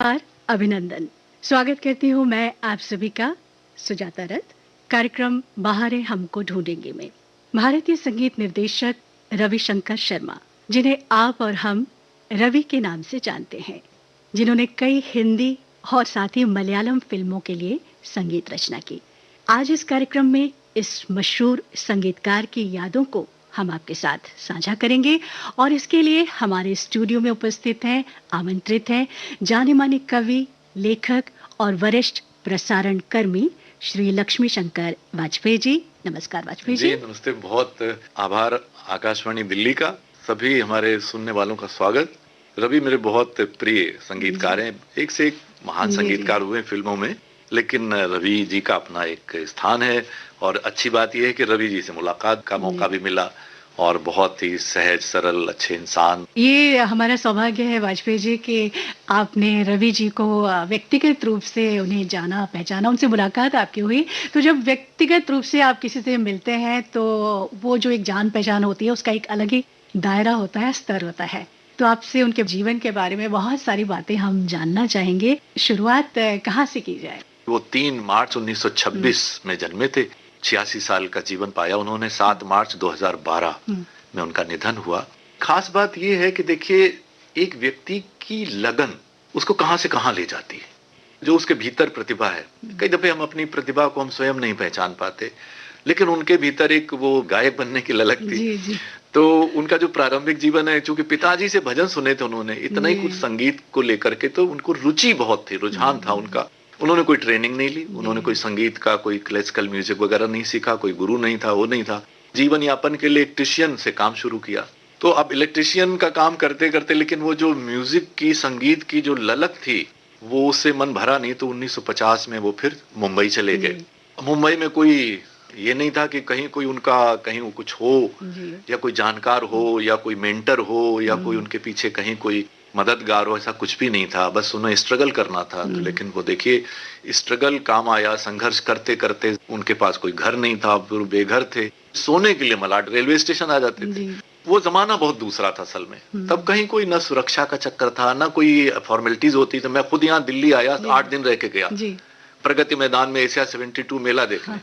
नमस्कार, अभिनंदन। स्वागत करती हूँ मैं आप सभी का सुजाता रथ कार्यक्रम बहारें हमको ढूंढेंगे में। भारतीय संगीत निर्देशक रविशंकर शर्मा, जिन्हें आप और हम रवि के नाम से जानते हैं, जिन्होंने कई हिंदी और साथ ही मलयालम फिल्मों के लिए संगीत रचना की। आज इस कार्यक्रम में इस मशहूर संगीतकार की यादों को हम आपके साथ साझा करेंगे और इसके लिए हमारे स्टूडियो में उपस्थित हैं, आमंत्रित हैं जाने माने कवि, लेखक और वरिष्ठ प्रसारण कर्मी श्री लक्ष्मी शंकर वाजपेयी जी। नमस्कार वाजपेयी जी। नमस्ते। बहुत आभार आकाशवाणी दिल्ली का। सभी हमारे सुनने वालों का स्वागत। रवि मेरे बहुत प्रिय संगीतकार हैं, एक से एक महान संगीतकार हुए फिल्मों में, लेकिन रवि जी का अपना एक स्थान है। और अच्छी बात यह है कि रवि जी से मुलाकात का मौका भी मिला और बहुत ही सहज सरल अच्छे इंसान। ये हमारा सौभाग्य है वाजपेयी जी कि आपने रवि जी को व्यक्तिगत रूप से उन्हें जाना, पहचाना, उनसे मुलाकात आपकी हुई। तो जब व्यक्तिगत रूप से आप किसी से मिलते हैं तो वो जो एक जान पहचान होती है उसका एक अलग ही दायरा होता है, स्तर होता है। तो आपसे उनके जीवन के बारे में बहुत सारी बातें हम जानना चाहेंगे। शुरुआत कहाँ से की जाए? वो 3 मार्च 1926 में जन्मे थे। 86 साल का जीवन पाया उन्होंने। 7 मार्च 2012 में उनका निधन हुआ। खास बात यह है कि देखिए, एक व्यक्ति की लगन उसको कहां से कहां ले जाती है, जो उसके भीतर प्रतिभा है। कई दफे हम अपनी प्रतिभा को हम स्वयं नहीं पहचान पाते, लेकिन उनके भीतर एक वो गायक बनने की ललक थी। जी। तो उनका जो प्रारंभिक जीवन है, चूंकि पिताजी से भजन सुने थे उन्होंने, इतना ही कुछ संगीत को लेकर के, तो उनको रुचि बहुत थी, रुझान था उनका। उन्होंने कोई ट्रेनिंग नहीं ली, उन्होंने कोई संगीत का कोई क्लासिकल म्यूजिक वगैरह नहीं सीखा, कोई गुरु नहीं था, वो नहीं था। जीवन यापन के लिए इलेक्ट्रिशियन से काम शुरू किया। तो अब इलेक्ट्रिशियन का काम करते करते, लेकिन वो जो म्यूजिक की, संगीत की जो ललक थी, वो उससे मन भरा नहीं। तो 1950 में वो फिर मुंबई चले गए। मुंबई में कोई ये नहीं था कि कहीं कोई उनका कहीं कुछ हो, या कोई जानकार हो, या कोई मेंटर हो, या कोई उनके पीछे कहीं कोई मददगार हो, ऐसा कुछ भी नहीं था। बस उन्हें स्ट्रगल करना था। तो लेकिन वो देखिए, स्ट्रगल काम आया। संघर्ष करते करते उनके पास कोई घर नहीं था, फिर बेघर थे। सोने के लिए मलाड रेलवे स्टेशन आ जाते थे। वो जमाना बहुत दूसरा था असल में। तब कहीं कोई न सुरक्षा का चक्कर था, न कोई फॉर्मेलिटीज होती। तो मैं खुद यहाँ दिल्ली आया, 8 दिन रह के गया प्रगति मैदान में एशिया 72 मेला देखने।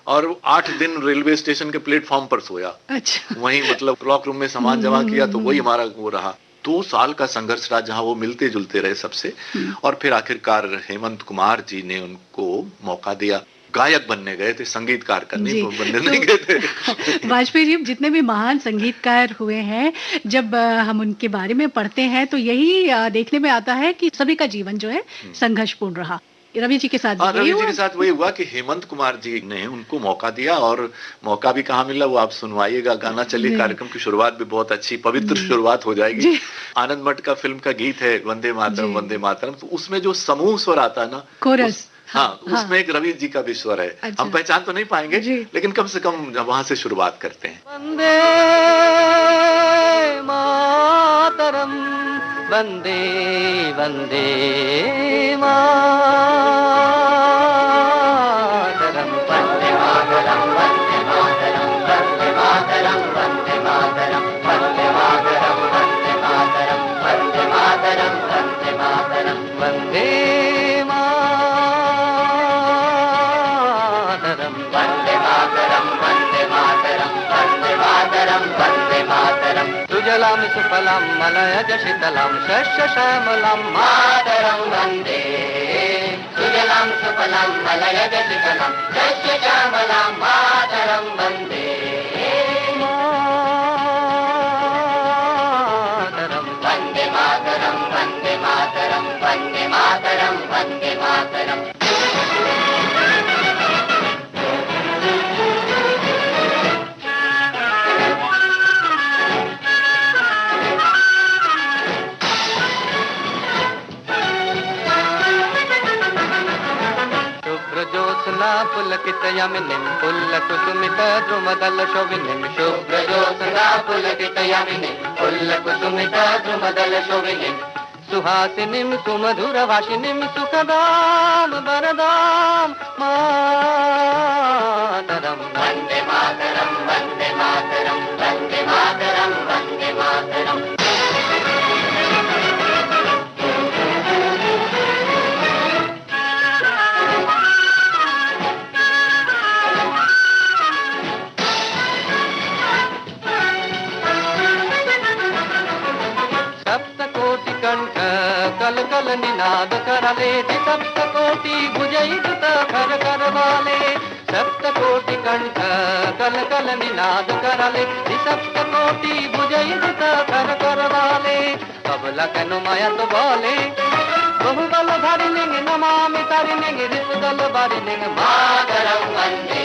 और 8 दिन रेलवे स्टेशन के प्लेटफॉर्म पर सोया। अच्छा। वहीं मतलब क्लॉक रूम में सामान जमा किया, तो वही हमारा वो रहा। 2 साल का संघर्ष रहा, जहां वो मिलते जुलते रहे सबसे। और फिर आखिरकार हेमंत कुमार जी ने उनको मौका दिया। गायक बनने गए थे, संगीतकार बनने नहीं गए थे। वाजपेयी जी जितने भी महान संगीतकार हुए हैं, जब हम उनके बारे में पढ़ते हैं तो यही देखने में आता है कि सभी का जीवन जो है संघर्षपूर्ण रहा। रवि जी के साथ रवि जी के साथ वही हुआ कि हेमंत कुमार जी ने उनको मौका दिया। और मौका भी कहाँ मिला वो आप सुनवाइएगा। गाना चलिए, कार्यक्रम की शुरुआत भी बहुत अच्छी पवित्र शुरुआत हो जाएगी। आनंद मठ का फिल्म का गीत है वंदे मातरम वंदे मातरम। तो उसमें जो समूह स्वर आता है ना, कोरस, उसमें एक रवि जी का भी स्वर है। अच्छा। हम पहचान तो नहीं पाएंगे, लेकिन कम से कम वहां से शुरुआत करते हैं। वंदे मातरम वंदे वंदे मातरम वंदे मातरम वंदे मातरम वंदे मातरम वंदे मातरम वंदे मातरम वंदे मातरम वंदे मातरम वंदे मातरम वंदे मातरम वंदे मातरम वंदे मातरम वंदे मातरम वंदे मातरम सुजलाम सुफलाम मलयज शीतलाम शस्य श्यामलाम मातरम वंदे सुजलाम सुफलाम मलयज शीतलाम शस्य श्यामलाम मातरम वंदे मातरम वंदे मातरम वंदे मातरम वंदे मातरम वंदे मातरम। ज्योत्स्ना पुलकित यमिनीं पुल्लकुसुमित द्रुमदल शोभिनीं शुभ्रज्योत्स्ना पुलकित यमिनीं पुल्लकुसुमित द्रुमदल शोभिनीं सुहासिनीं सुमधुरभाषिनीं सुखदां वरदां मातरं वन्दे मातरं वन्दे मातरं वन्दे मातरं वन्दे मातरं। निनाद करले सप्तकोटि भुजयुक्त कर करवाले सप्तकोटि कंठ कल कल निनाद करले सप्तकोटि भुजयुक्त कर करवाले तबला कनु माया तो बोले बहुबल धरिणेंगे नमामि तरिणेंगे ऋतुदल भरिणेंगे मातरं वन्दे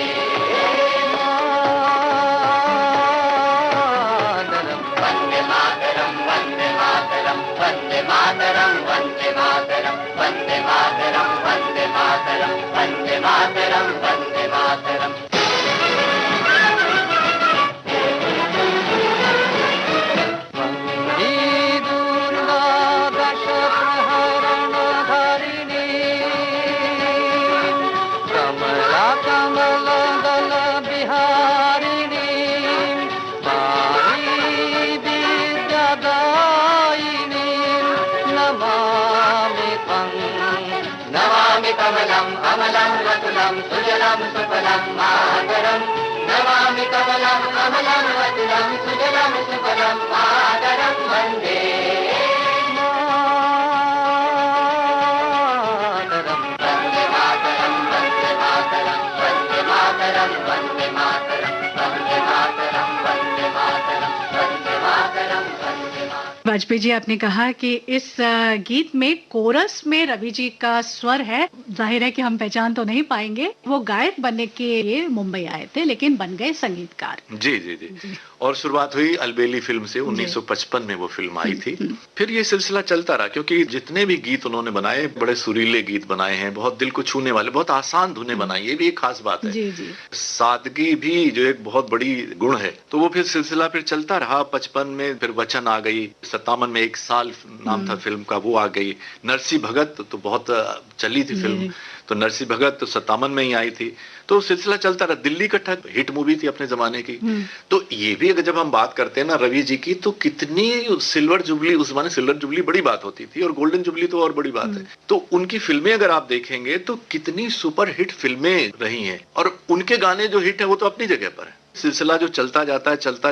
वन्दे मातरं वन्दे मातरं वन्दे मातरं वन्दे मातरं वन्दे मातरं वन्दे मातरं वन्दे मातरं वन्दे मातरं कमलम् अमलं वतुलं सुजलं सुफलं मातरं नमामि कमलम् अमलं वतुलं सुजलं सुफलं मातरं वन्दे मातरं वन्दे मातरं वन्दे मातरं वन्दे मातरं वन्दे मातरं वन्दे मातरं वन्दे मातरं वन्दे मातरं। वाजपेयी जी, आपने कहा कि इस गीत में कोरस में रवि जी का स्वर है। जाहिर है कि हम पहचान तो नहीं पाएंगे। वो गायक बनने के लिए मुंबई आए थे लेकिन बन गए संगीतकार। जी जी जी, जी। और शुरुआत हुई अलबेली फिल्म से। 1955 में वो फिल्म आई थी। फिर ये सिलसिला चलता रहा क्योंकि जितने भी गीत उन्होंने बनाए बड़े सुरीले गीत बनाए हैं, बहुत दिल को छूने वाले, बहुत आसान धुनें बनाई। ये भी एक खास बात है। जी जी। सादगी भी जो एक बहुत बड़ी गुण है। तो वो फिर सिलसिला फिर चलता रहा। 55 में फिर वचन आ गई, 57 में एक साल नाम था फिल्म का, वो आ गई। नरसी भगत तो बहुत चली थी फिल्म, तो नरसी भगत तो 57 में ही आई थी। तो सिलसिला चलता रहा। दिल्ली का हिट मूवी थी अपने जमाने की। तो ये भी अगर जब हम बात करते हैं ना रवि जी की, तो कितनी सिल्वर जुबली, उस जमाने सिल्वर जुबली बड़ी बात होती थी और गोल्डन जुबली तो और बड़ी बात है। तो उनकी फिल्में अगर आप देखेंगे तो कितनी सुपर हिट फिल्में रही हैं और उनके गाने जो हिट है वो तो अपनी जगह पर है। सिलसिला जो चलता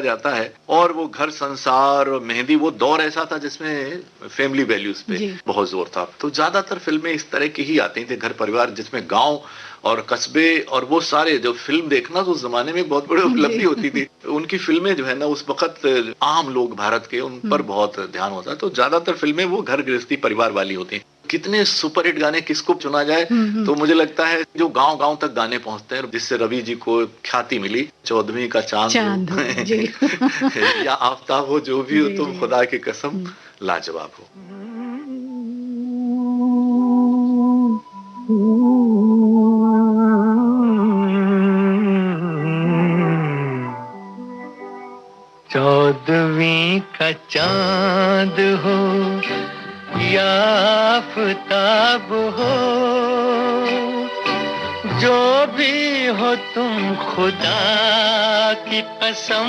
जाता है और वो घर संसार और मेहंदी, वो दौर ऐसा था जिसमें फैमिली वैल्यूज पे बहुत जोर था। तो ज्यादातर फिल्में इस तरह की ही आती थी, घर परिवार, जिसमें गांव और कस्बे और वो सारे जो फिल्म देखना तो उस जमाने में बहुत बड़ी उपलब्धि होती थी। उनकी फिल्में जो है ना उस वक्त आम लोग भारत के उन पर बहुत ध्यान होता है। तो ज्यादातर फिल्में वो घर गृहस्थी परिवार वाली होती हैं। कितने सुपरहिट गाने किसको चुना जाए, तो मुझे लगता है जो गांव-गांव तक गाने पहुंचते हैं, जिससे रवि जी को ख्याति मिली। 14वीं का चांद हो या आफ्ताब हो, जो भी हो, तुम खुदा की कसम लाजवाब हो। 14वीं का चांद हो या आफ्ताब हो, जो भी हो तुम खुदा की कसम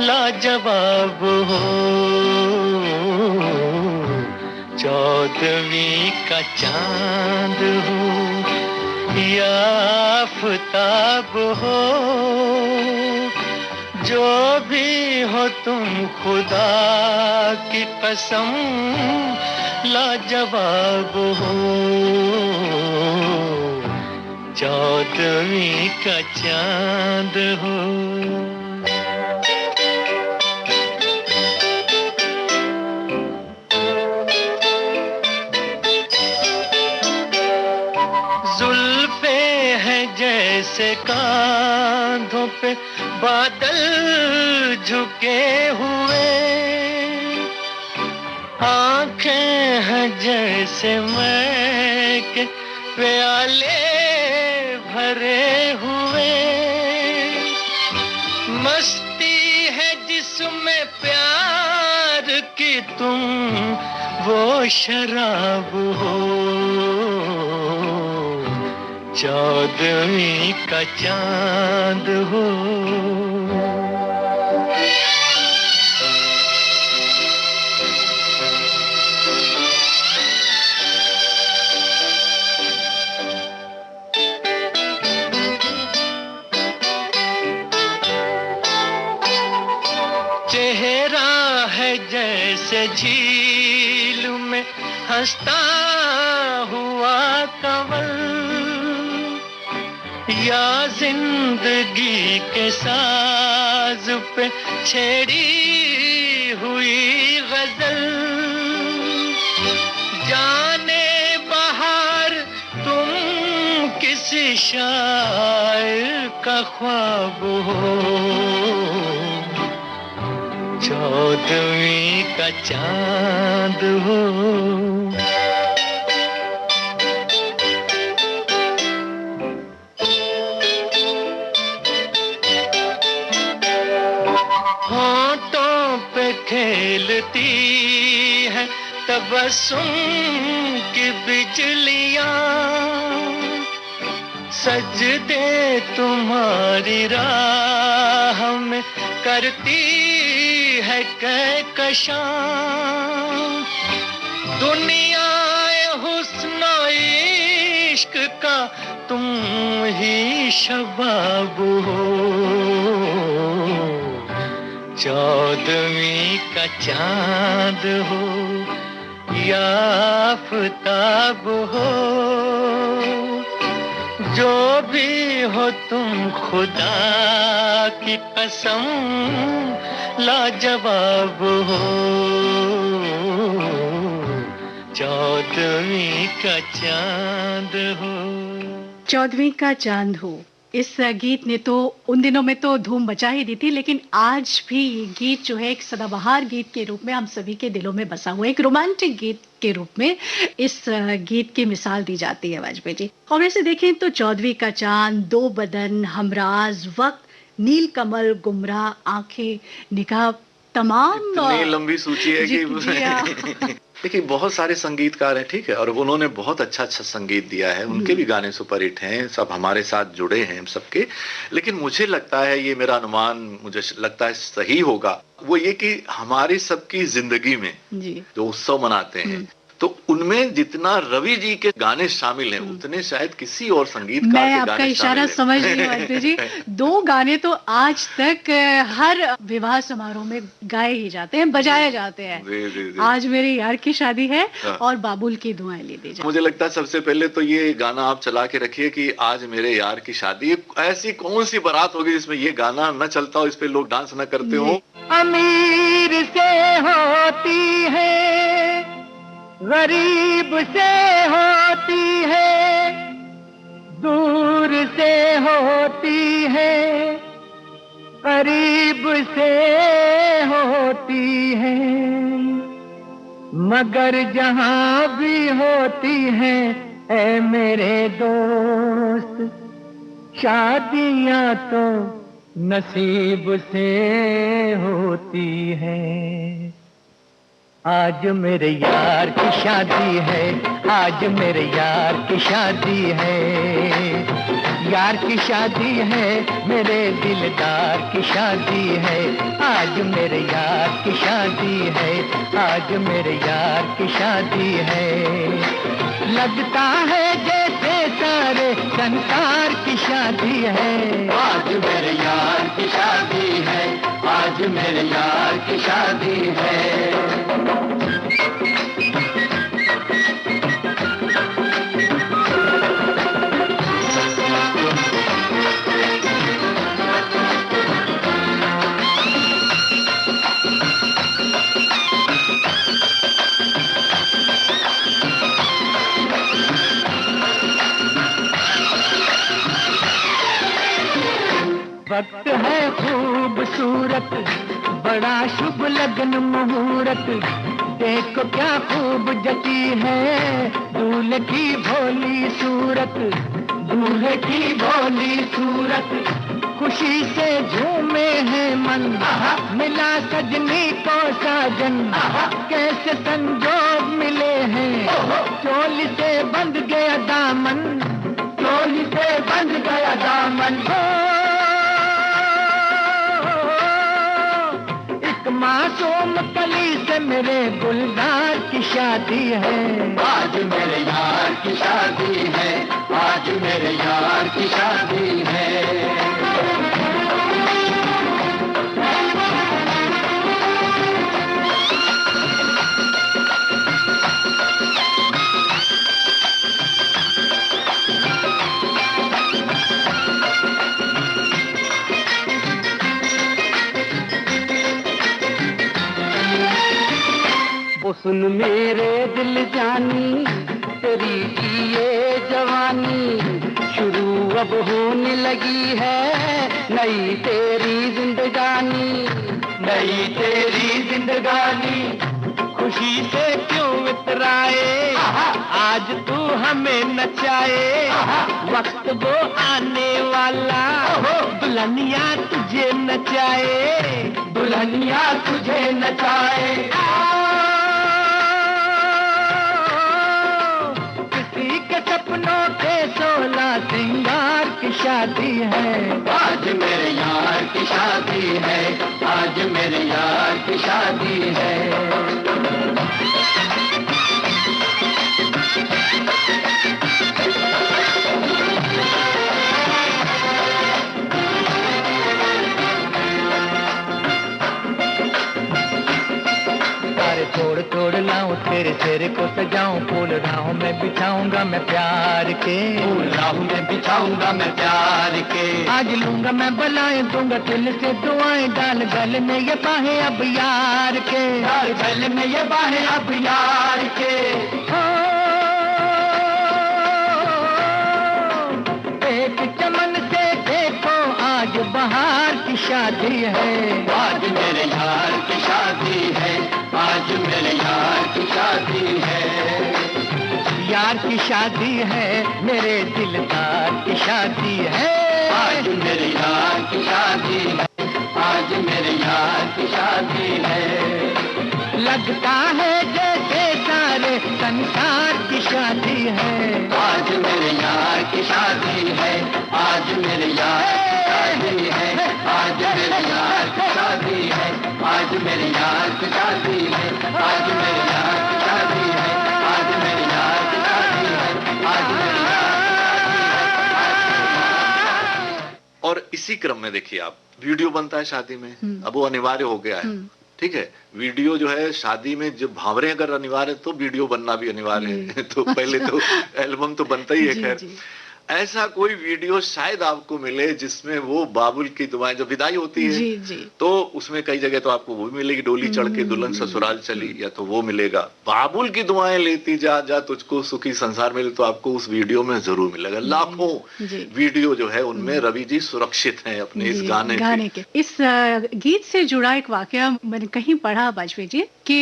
लाजवाब हो। 14वीं का चांद हो या आफ्ताब हो, जो भी हो तुम खुदा की कसम लाजवाब हो। 14वीं का चांद हो। जुल्फे हैं जैसे कांधों पे बादल झुके हुए, आंखें हैं जैसे मैं के प्याले भरे हुए, मस्ती है जिसमें प्यार की तुम वो शराब हो। 14वीं का चांद हो। चेहरा है जैसे झील में हंसता हुआ कंवल, या जिंदगी के साज पे छेड़ी हुई गजल। जाने बहार तुम किसी शायर का ख्वाब हो, चौदहवीं का चांद हो। होंठों पे खेलती है तबस्सुम की बिजलियां, सजदे तुम्हारी राह में करती है कहकशां। दुनिया हुस्न इश्क का तुम ही शबाब हो, चौदहवीं का चांद हो या आफताब हो। जो भी हो तुम खुदा की कसम लाजवाब हो, चौदहवीं का चांद हो। चौदहवीं का चांद हो, इस गीत ने तो उन दिनों में तो धूम मचा ही दी थी, लेकिन आज भी ये गीत जो है एक सदाबहार गीत के रूप में हम सभी के दिलों में बसा हुआ है, एक रोमांटिक गीत के रूप में इस गीत की मिसाल दी जाती है वाजपेयी जी। और वैसे देखें तो चौदहवीं का चांद, दो बदन, हमराज, वक्त, नील कमल, गुमराह, आंखें, निगाह, तमाम इतनी लंबी सूची है कि देखिए बहुत सारे संगीतकार हैं, ठीक है, और उन्होंने बहुत अच्छा अच्छा संगीत दिया है, उनके भी गाने सुपरहिट हैं, सब हमारे साथ जुड़े हैं हम सबके। लेकिन मुझे लगता है, ये मेरा अनुमान मुझे लगता है सही होगा, वो ये कि हमारी सबकी जिंदगी में जो उत्सव मनाते हैं तो उनमें जितना रवि जी के गाने शामिल हैं उतने शायद किसी और संगीतकार के गाने शामिल हैं। मैं आपका इशारा समझ रही हूँ जी। दो गाने तो आज तक हर विवाह समारोह में गाए ही जाते हैं, बजाए जाते हैं। जी। आज मेरे यार की शादी है और बाबुल की दुआएं ले दी जाए। मुझे लगता है सबसे पहले तो ये गाना आप चला के रखिए कि आज मेरे यार की शादी। ऐसी कौन सी बारात होगी जिसमें ये गाना न चलता हो, इस पे लोग डांस न करते हो। अमीर से होती है, गरीब से होती है, दूर से होती है, करीब से होती है, मगर जहां भी होती है ऐ मेरे दोस्त, शादियां तो नसीब से होती है। आज मेरे यार की शादी है, आज मेरे यार की शादी है, यार की शादी है, मेरे दिलदार की शादी है। आज मेरे यार की शादी है, आज मेरे यार की शादी है। लगता है जैसे सारे संसार की शादी है। आज मेरे यार की शादी है, आज मेरे यार की शादी है। वक्त है खूबसूरत, बड़ा शुभ लगन मुहूर्त, देखो क्या खूब जची है दूल्हे की भोली सूरत, दूल्हे की भोली सूरत। खुशी से झूमे हैं मन, मिला सजनी को साजन, कैसे संजोग मिले हैं, चोली से बंध गया दामन, चोली से बंध गया दामन। मासूम कली से मेरे गुलजार की शादी है। आज मेरे यार की शादी है, आज मेरे यार की शादी है। सुन मेरे दिल जानी, तेरी ये जवानी शुरू अब होने लगी है, नई तेरी जिंदगानी, नई तेरी जिंदगानी। खुशी से क्यों इतराए, आज तू हमें नचाए, वक्त वो आने वाला, दुल्हनिया तुझे नचाए, दुल्हनिया तुझे नचाए। किसी के सपनों के 16 सिंगार की शादी है, आज मेरे यार की शादी है, आज मेरे यार की शादी है। तोड़ तोड़ लाऊं तेरे चेहरे को सजाऊं, फूल राहों में बिछाऊंगा मैं प्यार के, फूल राहों में बिछाऊंगा मैं प्यार के। आज लूंगा मैं बलाएं, दूंगा दिल से दुआएं, डाल गले में ये बाहें अब यार के, डाल गले में ये बाहें अब यार के। एक चमन से देखो आज बहार की शादी है, आज मेरे यार की शादी है, आज मेरे यार की शादी है। यार की शादी है, मेरे दिलदार की शादी है, आज मेरे यार की शादी है, आज मेरे यार की शादी है। लगता है जैसे सारे संसार की शादी है, आज मेरे यार की शादी है, आज मेरे यार की शादी है, आज मेरे यार की शादी है, आज मेरे यार की शादी है, आज मेरे यार की शादी है, आज मेरे यार की शादी है, आज मेरे यार। और इसी क्रम में देखिए आप, वीडियो बनता है शादी में, अब वो अनिवार्य हो गया है, ठीक है। वीडियो जो है शादी में, जब भावरे अगर अनिवार्य है तो वीडियो बनना भी अनिवार्य है। तो पहले तो एल्बम तो बनता ही है। खैर, ऐसा कोई वीडियो शायद आपको मिले जिसमें वो बाबुल की दुआएं, जब विदाई होती है तो उसमें कई जगह तो आपको वो भी मिलेगी, डोली चढ़ के दुल्हन ससुराल चली, या तो वो मिलेगा, बाबुल की दुआएं लेती जा जा तुझको सुखी संसार मिले, तो आपको उस वीडियो में जरूर मिलेगा। लाखों वीडियो जो है उनमें रवि जी सुरक्षित हैं अपने इस गाने के। इस गीत से जुड़ा एक वाकया मैंने कहीं पढ़ा बाजपेयी जी, कि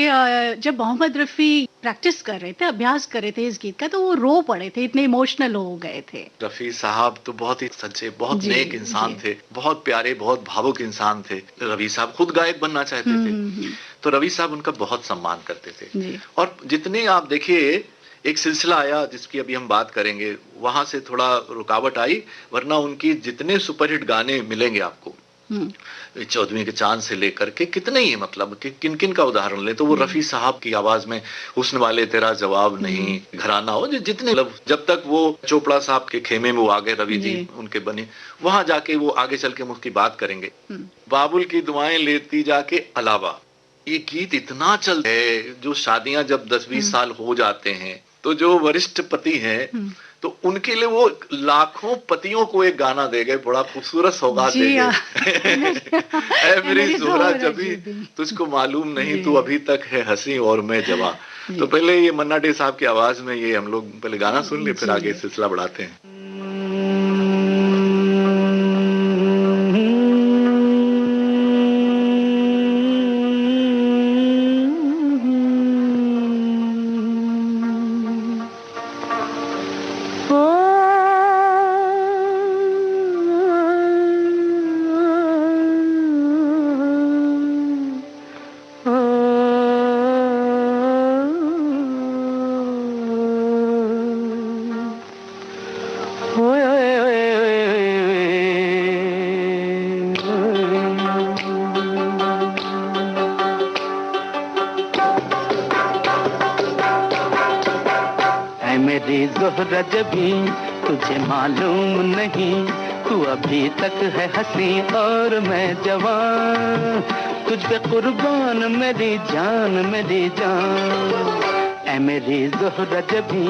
जब मोहम्मद रफी प्रैक्टिस कर रहे थे, अभ्यास कर रहे थे इस गीत का, तो वो रो पड़े थे, इतने इमोशनल हो गए थे। रफी साहब तो बहुत ही सच्चे, बहुत नेक इंसान थे, बहुत प्यारे, बहुत भावुक इंसान थे। रवि साहब खुद गायक बनना चाहते थे, तो रवि साहब उनका बहुत सम्मान करते थे। और जितने आप देखिए, एक सिलसिला आया जिसकी अभी हम बात करेंगे, वहां से थोड़ा रुकावट आई, वरना उनकी जितने सुपरहिट गाने मिलेंगे आपको, 14वीं के चांद से लेकर के कितने ही, मतलब कि किन किन का उदाहरण ले तो वो रफी साहब की आवाज में, हुस्न वाले तेरा जवाब नहीं, घराना हो, जितने, जब तक वो चोपड़ा साहब के खेमे में वो आगे रवि जी उनके बने, वहां जाके वो आगे चल के उसकी बात करेंगे। बाबुल की दुआएं लेती जाके अलावा, ये गीत इतना चलता है, जो शादियां जब 10-20 साल हो जाते हैं तो जो वरिष्ठ पति हैं तो उनके लिए वो लाखों पतियों को एक गाना दे गए, बड़ा खूबसूरत सौगात दे गए। ऐ मेरी जोहरा जबी तुझको मालूम नहीं, तू अभी तक है हंसी और मैं जवां। तो पहले ये मन्ना डे साहब की आवाज में ये हम लोग पहले गाना सुन ले, फिर आगे सिलसिला बढ़ाते हैं। जोहरा जबी तुझे मालूम नहीं, तू अभी तक है हंसी और मैं जवान, तुझ पे कुर्बान मेरी जान मेरी जान। ऐ मेरी जोहरा जबी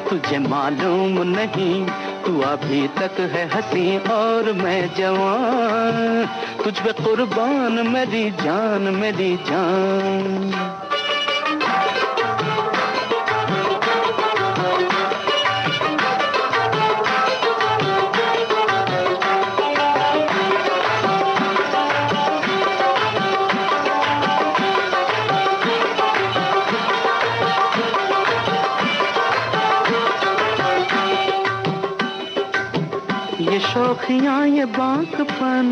तुझे मालूम नहीं, तू अभी तक है हंसी और मैं जवान, तुझ पे कुर्बान मेरी जान मेरी जान। ये शौखियाँ ये बांकपन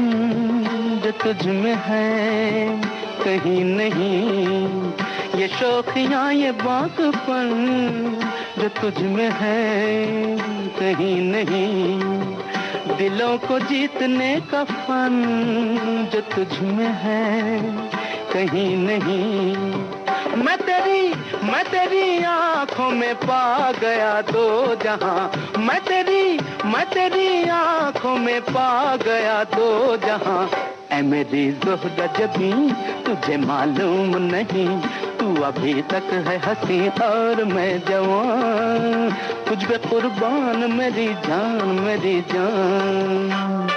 जो तुझ में है कहीं नहीं, ये शौखियाँ ये बांकपन जो तुझ में है कहीं नहीं, दिलों को जीतने का फन जो तुझ में है कहीं नहीं। मैं तेरी आंखों में पा गया दो जहां, मैं तेरी आंखों में पा गया दो जहां। ऐ मेरी ज़ोहरा जबी तुझे मालूम नहीं, तू अभी तक है हंसी और मैं जवान, तुझ पे कुर्बान मेरी जान मेरी जान।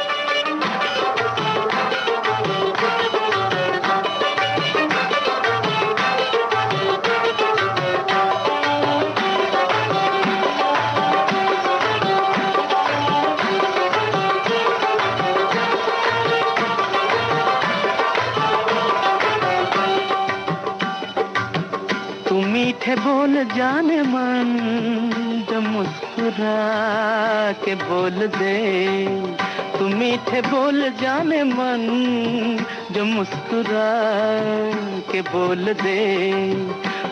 मीठे बोल जाने मन जो मुस्कुरा के बोल दे, तू मीठे बोल जाने मन जो मुस्कुरा के बोल दे,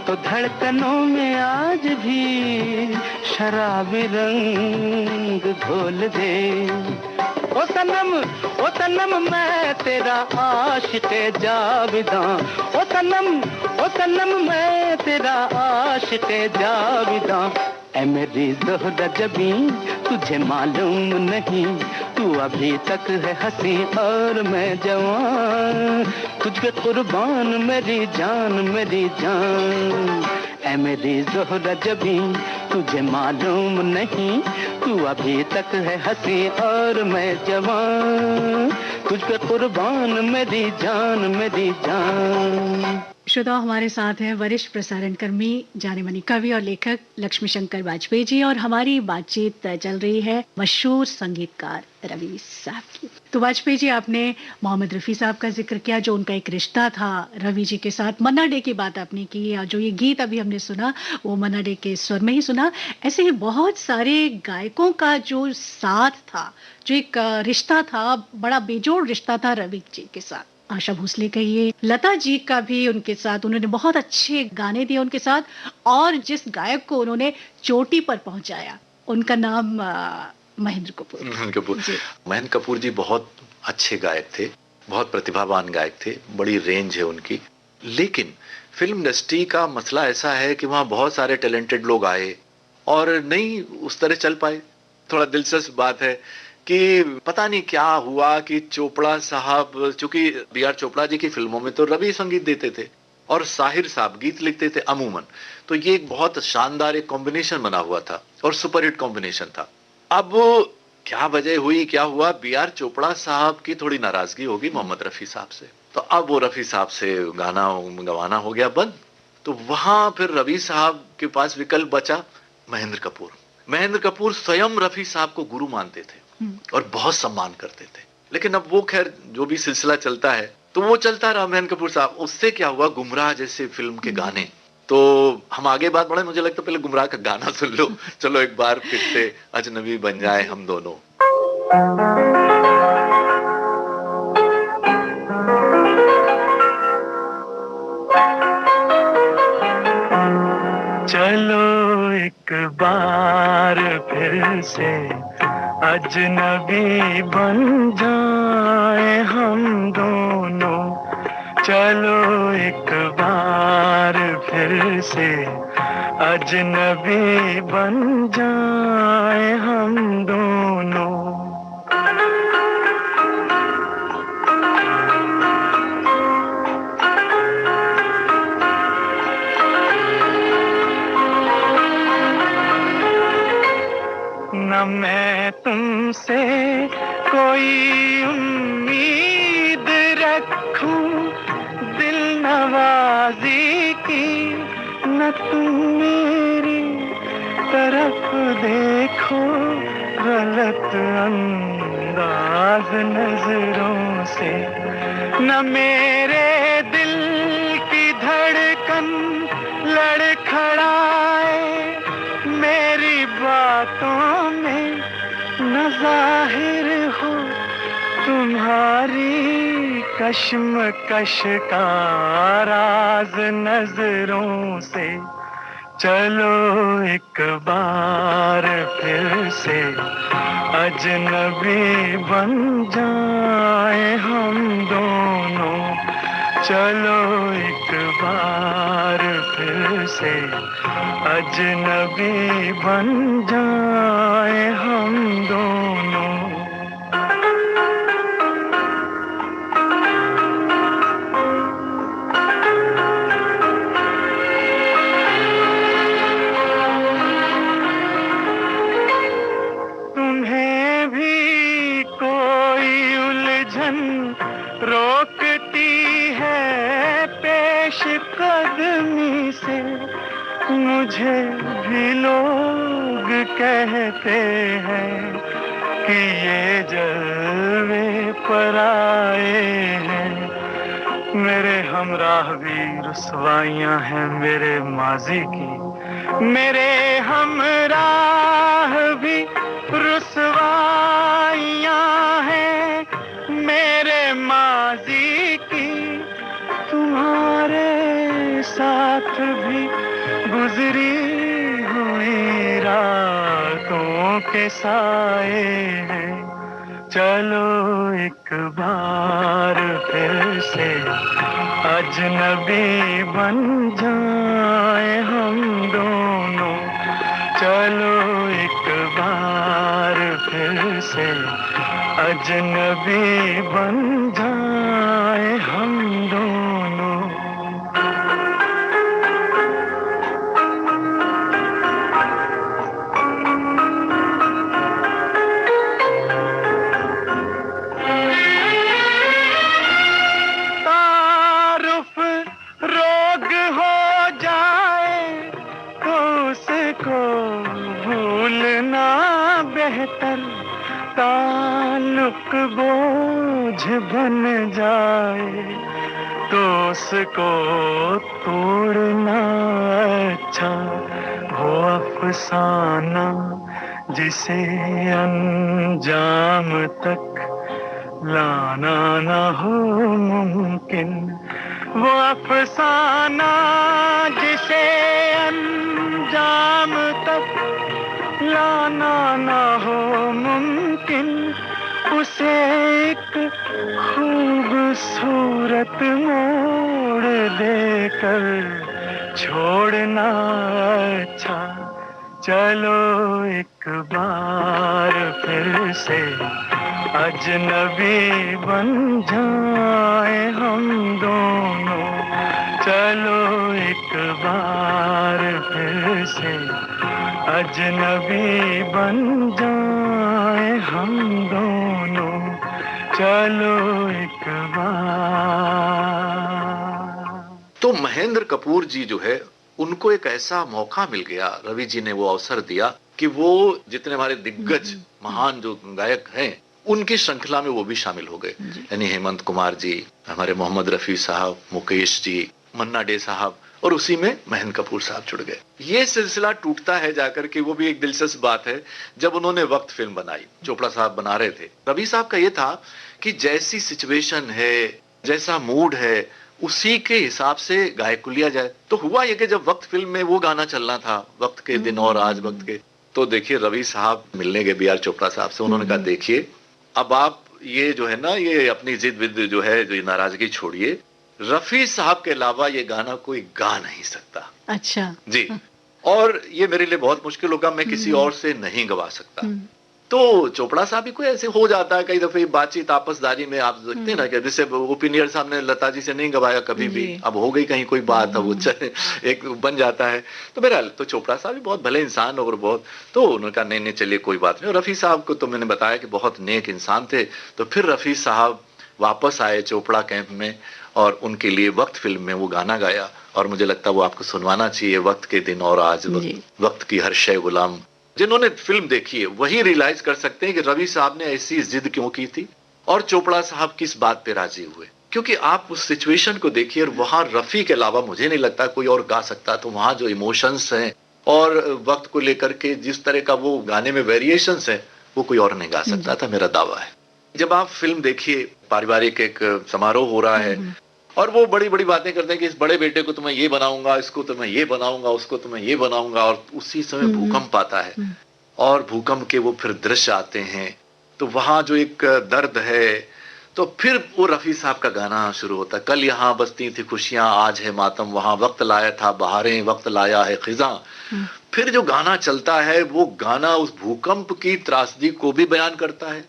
तो धड़कनों में आज भी शराबी रंग घोल दे। ओ सनम मैं तेरा आशिक़े जाविदां, ओ सनम मैं तेरा आशिक़े जाविदां। ऐ मेरी ज़ोहरा जबी तुझे मालूम नहीं, तू अभी तक है हंसी और मैं जवान, तुझ पे कुर्बान मेरी जान मेरी जान। ऐ मेरी ज़ोहरा जबी तुझे मालूम नहीं, तू अभी तक है हंसी और मैं जवान, तुझ पे कुर्बान मेरी जान मेरी जान। श्रोताओं, हमारे साथ हैं वरिष्ठ प्रसारण कर्मी, जाने माने कवि और लेखक लक्ष्मी शंकर वाजपेयी जी, और हमारी बातचीत चल रही है मशहूर संगीतकार रवि साहब की। तो वाजपेयी जी, आपने मोहम्मद रफ़ी साहब का जिक्र किया, जो उनका एक रिश्ता था रवि जी के साथ। मन्ना डे की बात आपने की, और जो ये गीत अभी हमने सुना वो मन्ना डे के स्वर में ही सुना। ऐसे ही बहुत सारे गायकों का जो साथ था, जो एक रिश्ता था, बड़ा बेजोड़ रिश्ता था रवि जी के साथ। आशा भोसले कहिए, लता जी का भी उनके साथ, उन्होंने बहुत अच्छे गाने दिए उनके साथ, और जिस गायक को उन्होंने चोटी पर पहुंचाया उनका नाम महेंद्र कपूर। महेंद्र कपूर जी बहुत अच्छे गायक थे, बहुत प्रतिभावान गायक थे, बड़ी रेंज है उनकी। लेकिन फिल्म इंडस्ट्री का मसला ऐसा है कि वहाँ बहुत सारे टैलेंटेड लोग आए और नहीं उस तरह चल पाए। थोड़ा दिलचस्प बात है कि पता नहीं क्या हुआ कि चोपड़ा साहब, चूंकि B.R. चोपड़ा जी की फिल्मों में तो रवि संगीत देते थे और साहिर साहब गीत लिखते थे अमूमन, तो ये एक बहुत शानदार एक कॉम्बिनेशन बना हुआ था और सुपरहिट कॉम्बिनेशन था। अब क्या वजह हुई, क्या हुआ, B.R. चोपड़ा साहब की थोड़ी नाराजगी होगी मोहम्मद रफी साहब से, तो अब वो रफी साहब से गाना गवाना हो गया बंद। तो वहां फिर रवि साहब के पास विकल्प बचा महेंद्र कपूर। महेंद्र कपूर स्वयं रफी साहब को गुरु मानते थे और बहुत सम्मान करते थे। लेकिन अब वो खैर जो भी सिलसिला चलता है तो वो चलता रहा। महेंद्र कपूर साहब, उससे क्या हुआ, गुमराह जैसे फिल्म के गाने, तो हम आगे बात बढ़े, मुझे लगता है पहले गुमराह का गाना सुन लो। चलो एक बार फिर से अजनबी बन जाए हम दोनों। चलो एक बार फिर से अजनबी बन जाए हम दोनों, चलो एक बार फिर से अजनबी बन जाए हम दोनों। न मैं तुमसे कोई उम्मीद रखूं दिल नवाजी की, न तुम मेरी तरफ देखो गलत अंदाज नजरों से, न मेरे दिल की धड़कन लड़खड़ाए मेरी बातों में, न जाहिर तुम्हारी कश्मकश का राज नजरों से चलो एक बार फिर से अजनबी बन जाए हम दोनों। चलो एक बार फिर से अजनबी बन जाए हम दोनों। तुम्हें भी कोई उलझन रोकती है पेश कदमी से, मुझे भी लोग कहते हैं कि ये जलवे पर आए हैं। मेरे हमराह भी रुसवाइयां हैं मेरे माजी की, मेरे हमराह भी रुसवाइयां हैं मेरे माजी की। तुम्हारे साथ भी गुजरी हुई रातों के साए हैं। चलो एक बार फिर से अजनबी बन जाए हम दोनों। चलो एक बार फिर से अजनबी बन जाए हम दोनों। तारुफ रोग हो जाए तो उसको भूलना बेहतर, ताल्लुक बोझ बन जाए तो उसको तोड़ना अच्छा। वो अफसाना जिसे अंजाम तक लाना ना हो मुमकिन, वो अफसाना जिसे अंजाम तक लाना ना हो मुमकिन, उसे एक खूबसूरत मोड़ देकर छोड़ना अच्छा। चलो एक बार फिर से अजनबी बन जाए हम दोनों। चलो एक बार फिर से अजनबी बन जाए हम दोनों। चलो एक बार। तो महेंद्र कपूर जी जो है, उनको एक ऐसा मौका मिल गया, रवि जी ने वो अवसर दिया कि वो जितने हमारे दिग्गज महान जो गायक हैं उनकी श्रृंखला में वो भी शामिल हो गए। यानी हेमंत कुमार जी, हमारे मोहम्मद रफी साहब, मुकेश जी, मन्ना डे साहब, और उसी में महेंद्र कपूर साहब जुड़ गए। ये सिलसिला टूटता है जाकर के, वो भी एक दिलचस्प बात है, जब उन्होंने वक्त फिल्म बनाई, चोपड़ा साहब बना रहे थे। रवि साहब का ये था कि जैसी सिचुएशन है, जैसा मूड है, उसी के हिसाब से गायक को लिया जाए। तो हुआ ये कि जब वक्त फिल्म में वो गाना चलना था, वक्त के दिन और आज वक्त के, तो देखिए रवि साहब मिलने गए बी आर चोपड़ा साहब से। उन्होंने कहा देखिए अब आप ये जो है ना, ये अपनी जिद विद जो है, जो नाराजगी छोड़िए, रफी साहब के अलावा ये गाना कोई गा नहीं सकता। अच्छा जी, और ये मेरे लिए बहुत मुश्किल होगा, मैं किसी और से नहीं गवा सकता। तो चोपड़ा साहब भी कोई ऐसे हो जाता है कई दफे बातचीत आपसदारी में, आप देखते हैं ना कि जैसे ओपिनियर साहब ने लता जी से नहीं गवाया कभी भी, अब हो गई कहीं कोई बात, अब वो एक बन जाता है। तो बहरहाल तो चोपड़ा साहब भी बहुत भले इंसान और बहुत, तो उन्होंने कहा नहीं नहीं चलिए कोई बात नहीं। और रफी साहब को तो मैंने बताया कि बहुत नेक इंसान थे। तो फिर रफी साहब वापस आए चोपड़ा कैंप में और उनके लिए वक्त फिल्म में वो गाना गाया, और मुझे लगता है वो आपको सुनवाना चाहिए। वक्त के दिन और आज वक्त की हर शय गुलाम। जिन्होंने फिल्म देखी है वही रियलाइज कर सकते हैं कि रवि साहब ने ऐसी जिद क्यों की थी और चोपड़ा साहब किस बात पे राजी हुए। क्योंकि आप उस सिचुएशन को देखिए, और वहां रफी के अलावा मुझे नहीं लगता कोई और गा सकता। तो वहां जो इमोशंस हैं और वक्त को लेकर के जिस तरह का वो गाने में वेरिएशंस है, वो कोई और नहीं गा सकता था, मेरा दावा है। जब आप फिल्म देखिए, पारिवारिक एक समारोह हो रहा है और वो बड़ी बड़ी बातें करते हैं कि इस बड़े बेटे को तो मैं ये बनाऊंगा, इसको तो मैं ये बनाऊंगा, उसको तो मैं ये बनाऊंगा, और उसी समय भूकंप आता है और भूकंप के वो फिर दृश्य आते हैं, तो वहां जो एक दर्द है, तो फिर वो रफी साहब का गाना शुरू होता है, कल यहाँ बसती थी खुशियां आज है मातम, वहां वक्त लाया था बहारें वक्त लाया है खिजा। फिर जो गाना चलता है वो गाना उस भूकंप की त्रासदी को भी बयान करता है,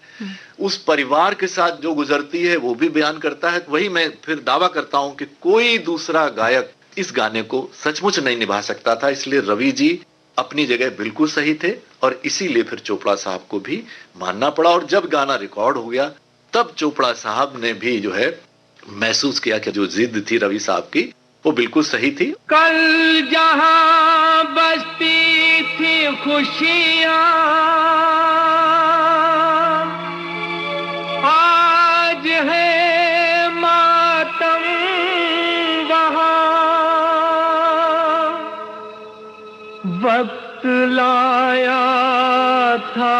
उस परिवार के साथ जो गुजरती है वो भी बयान करता है। वही मैं फिर दावा करता हूं कि कोई दूसरा गायक इस गाने को सचमुच नहीं निभा सकता था, इसलिए रवि जी अपनी जगह बिल्कुल सही थे और इसीलिए फिर चोपड़ा साहब को भी मानना पड़ा। और जब गाना रिकॉर्ड हो गया तब चोपड़ा साहब ने भी जो है महसूस किया कि जो जिद थी रवि साहब की वो बिल्कुल सही थी। कल जहां बसती थी खुशियां आज है मातम वहां, वक्त लाया था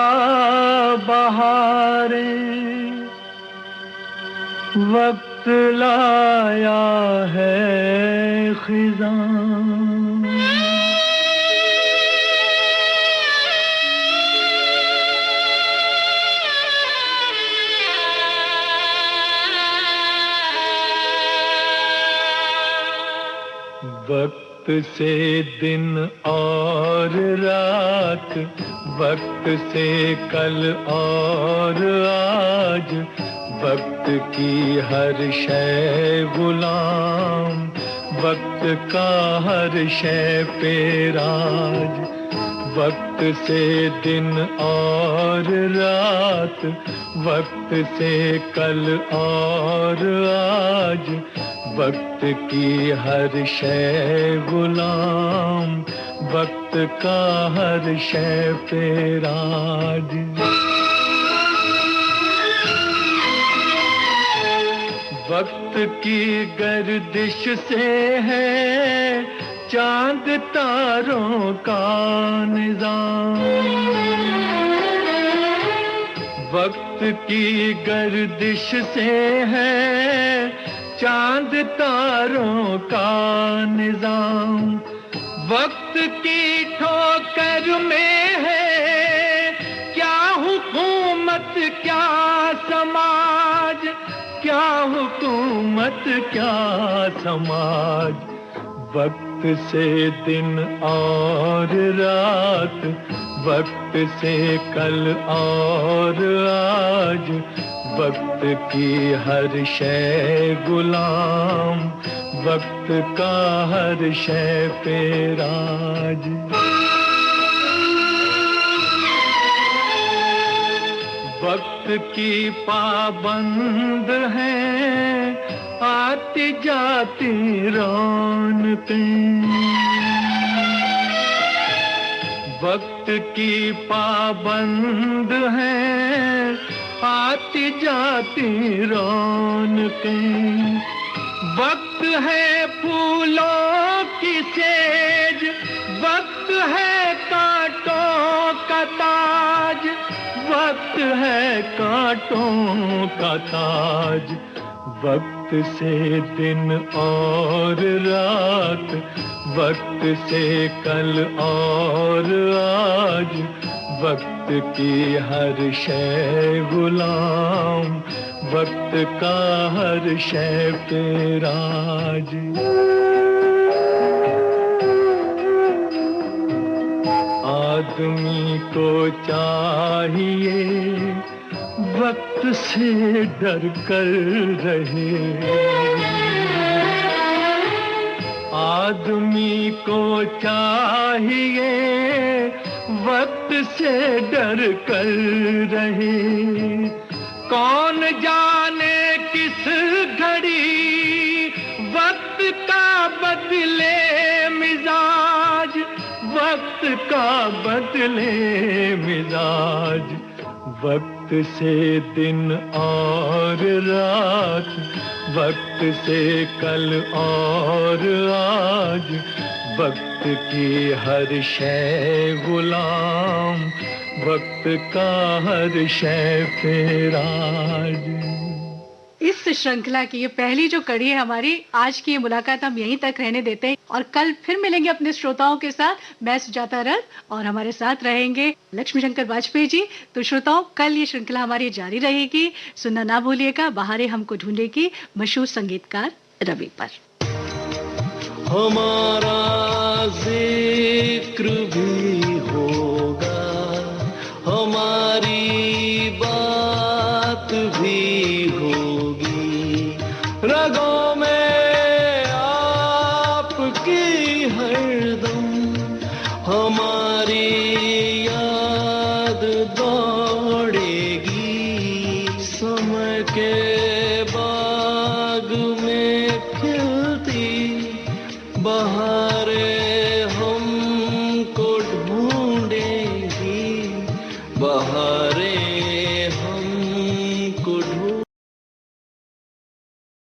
बहारें वक्त लाया है खिज़ां। वक्त से दिन और रात, वक्त से कल और आज, वक्त की हर शय गुलाम, वक्त का हर शय पे राज। वक्त से दिन और रात, वक्त से कल और आज, वक्त की हर शय गुलाम, वक्त का हर शय पे राज। वक्त की गर्दिश से है चांद तारों का निजाम, वक्त की गर्दिश से है चांद तारों का निजाम। वक्त की ठोकर में है क्या हुकूमत क्या समाज, क्या हुकूमत क्या समाज। वक्त से दिन और रात, वक्त से कल और आज, वक्त की हर शय गुलाम, वक्त का हर शय पे राज। वक्त की पाबंद है आती जाती रौनकें, वक्त की पाबंद है आती जाती रौनकें। वक्त है फूलों की सेज, वक्त है कांटों का ताज, वक्त है कांटों का ताज। वक्त से दिन और रात, वक्त से कल और आज, वक्त की हर शय गुलाम, वक्त का हर शय पे राज। आदमी को चाहिए वक्त से डर कर रहे, आदमी को चाहिए वक्त से डर कर रहे। कौन जाने किस घड़ी वक्त का बदले मिजाज, वक्त का बदले मिजाज। वक्त से दिन और रात, वक्त से कल और आज, वक्त की हर शय गुलाम, वक्त का हर शय पे राज। इस श्रृंखला की ये पहली जो कड़ी है हमारी, आज की ये मुलाकात हम यहीं तक रहने देते हैं और कल फिर मिलेंगे अपने श्रोताओं के साथ। मैं सुजाता रथ और हमारे साथ रहेंगे लक्ष्मी शंकर वाजपेयी जी। तो श्रोताओं, कल ये श्रृंखला हमारी जारी रहेगी। सुनना ना भूलिएगा बहारें हमको ढूंढेगी मशहूर संगीतकार रवि पर। हमारा जिक्र भी होगा, हमारी बात भी होगी, रगों में आपकी हरदम हमारी